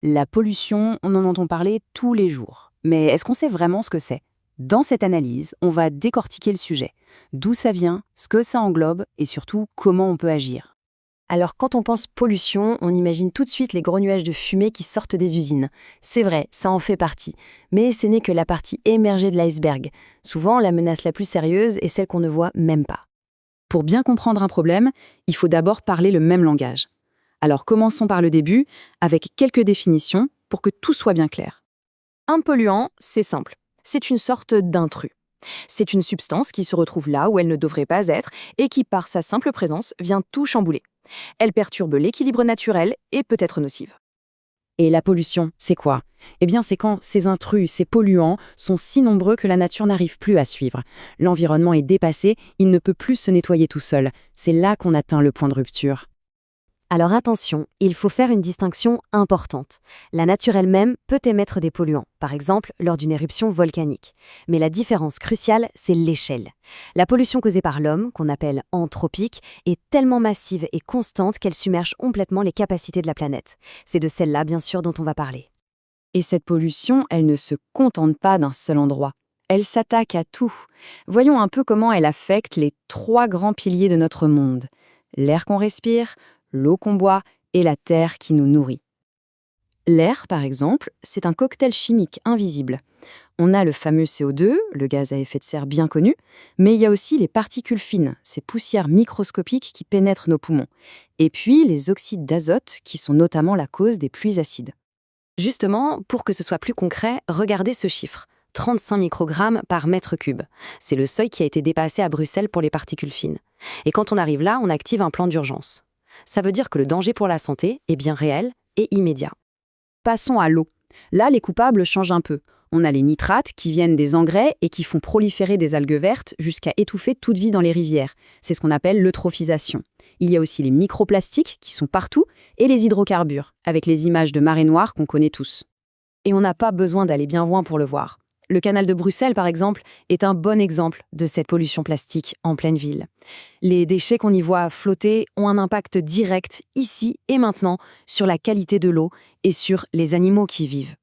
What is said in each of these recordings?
La pollution, on en entend parler tous les jours. Mais est-ce qu'on sait vraiment ce que c'est? Dans cette analyse, on va décortiquer le sujet. D'où ça vient, ce que ça englobe et surtout comment on peut agir. Alors quand on pense pollution, on imagine tout de suite les gros nuages de fumée qui sortent des usines. C'est vrai, ça en fait partie. Mais ce n'est que la partie émergée de l'iceberg. Souvent, la menace la plus sérieuse est celle qu'on ne voit même pas. Pour bien comprendre un problème, il faut d'abord parler le même langage. Alors commençons par le début, avec quelques définitions pour que tout soit bien clair. Un polluant, c'est simple. C'est une sorte d'intrus. C'est une substance qui se retrouve là où elle ne devrait pas être et qui, par sa simple présence, vient tout chambouler. Elle perturbe l'équilibre naturel et peut être nocive. Et la pollution, c'est quoi? Eh bien, c'est quand ces intrus, ces polluants, sont si nombreux que la nature n'arrive plus à suivre. L'environnement est dépassé, il ne peut plus se nettoyer tout seul. C'est là qu'on atteint le point de rupture. Alors attention, il faut faire une distinction importante. La nature elle-même peut émettre des polluants, par exemple lors d'une éruption volcanique. Mais la différence cruciale, c'est l'échelle. La pollution causée par l'homme, qu'on appelle anthropique, est tellement massive et constante qu'elle submerge complètement les capacités de la planète. C'est de celle-là, bien sûr, dont on va parler. Et cette pollution, elle ne se contente pas d'un seul endroit. Elle s'attaque à tout. Voyons un peu comment elle affecte les trois grands piliers de notre monde. L'air qu'on respire, l'eau qu'on boit et la terre qui nous nourrit. L'air, par exemple, c'est un cocktail chimique invisible. On a le fameux CO2, le gaz à effet de serre bien connu, mais il y a aussi les particules fines, ces poussières microscopiques qui pénètrent nos poumons, et puis les oxydes d'azote qui sont notamment la cause des pluies acides. Justement, pour que ce soit plus concret, regardez ce chiffre. 35 microgrammes par mètre cube. C'est le seuil qui a été dépassé à Bruxelles pour les particules fines. Et quand on arrive là, on active un plan d'urgence. Ça veut dire que le danger pour la santé est bien réel et immédiat. Passons à l'eau. Là, les coupables changent un peu. On a les nitrates qui viennent des engrais et qui font proliférer des algues vertes jusqu'à étouffer toute vie dans les rivières. C'est ce qu'on appelle l'eutrophisation. Il y a aussi les microplastiques qui sont partout et les hydrocarbures, avec les images de marée noire qu'on connaît tous. Et on n'a pas besoin d'aller bien loin pour le voir. Le canal de Bruxelles, par exemple, est un bon exemple de cette pollution plastique en pleine ville. Les déchets qu'on y voit flotter ont un impact direct, ici et maintenant, sur la qualité de l'eau et sur les animaux qui y vivent.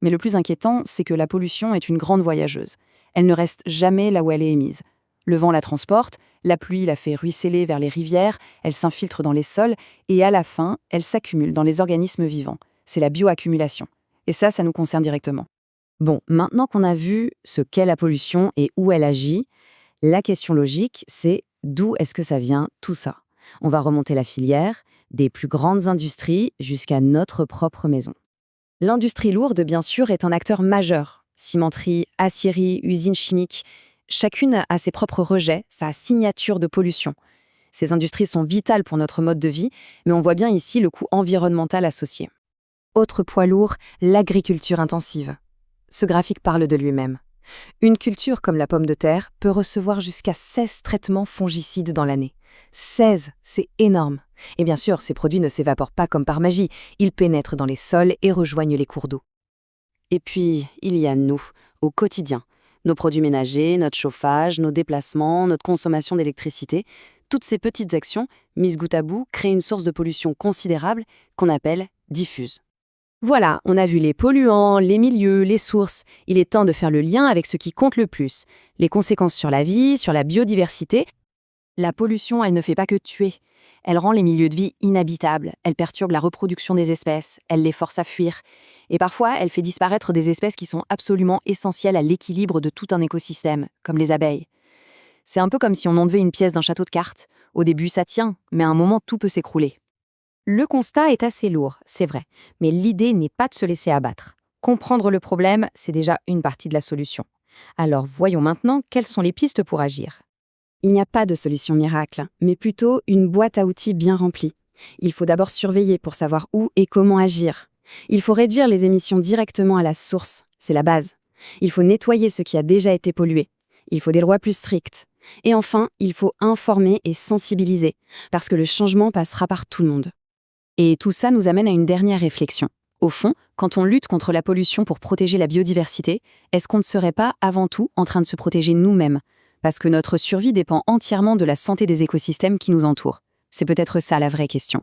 Mais le plus inquiétant, c'est que la pollution est une grande voyageuse. Elle ne reste jamais là où elle est émise. Le vent la transporte, la pluie la fait ruisseler vers les rivières, elle s'infiltre dans les sols, et à la fin, elle s'accumule dans les organismes vivants. C'est la bioaccumulation. Et ça nous concerne directement. Bon, maintenant qu'on a vu ce qu'est la pollution et où elle agit, la question logique, c'est d'où est-ce que ça vient tout ça? On va remonter la filière, des plus grandes industries jusqu'à notre propre maison. L'industrie lourde, bien sûr, est un acteur majeur. Cimenterie, aciérie, usines chimiques, chacune a ses propres rejets, sa signature de pollution. Ces industries sont vitales pour notre mode de vie, mais on voit bien ici le coût environnemental associé. Autre poids lourd, l'agriculture intensive. Ce graphique parle de lui-même. Une culture comme la pomme de terre peut recevoir jusqu'à 16 traitements fongicides dans l'année. 16, c'est énorme. Et bien sûr, ces produits ne s'évaporent pas comme par magie, ils pénètrent dans les sols et rejoignent les cours d'eau. Et puis, il y a nous, au quotidien. Nos produits ménagers, notre chauffage, nos déplacements, notre consommation d'électricité, toutes ces petites actions, mises bout à bout, créent une source de pollution considérable qu'on appelle diffuse. Voilà, on a vu les polluants, les milieux, les sources. Il est temps de faire le lien avec ce qui compte le plus. Les conséquences sur la vie, sur la biodiversité. La pollution, elle ne fait pas que tuer. Elle rend les milieux de vie inhabitables. Elle perturbe la reproduction des espèces. Elle les force à fuir. Et parfois, elle fait disparaître des espèces qui sont absolument essentielles à l'équilibre de tout un écosystème, comme les abeilles. C'est un peu comme si on enlevait une pièce d'un château de cartes. Au début, ça tient, mais à un moment, tout peut s'écrouler. Le constat est assez lourd, c'est vrai, mais l'idée n'est pas de se laisser abattre. Comprendre le problème, c'est déjà une partie de la solution. Alors voyons maintenant quelles sont les pistes pour agir. Il n'y a pas de solution miracle, mais plutôt une boîte à outils bien remplie. Il faut d'abord surveiller pour savoir où et comment agir. Il faut réduire les émissions directement à la source, c'est la base. Il faut nettoyer ce qui a déjà été pollué. Il faut des lois plus strictes. Et enfin, il faut informer et sensibiliser, parce que le changement passera par tout le monde. Et tout ça nous amène à une dernière réflexion. Au fond, quand on lutte contre la pollution pour protéger la biodiversité, est-ce qu'on ne serait pas avant tout en train de se protéger nous-mêmes? Parce que notre survie dépend entièrement de la santé des écosystèmes qui nous entourent. C'est peut-être ça la vraie question.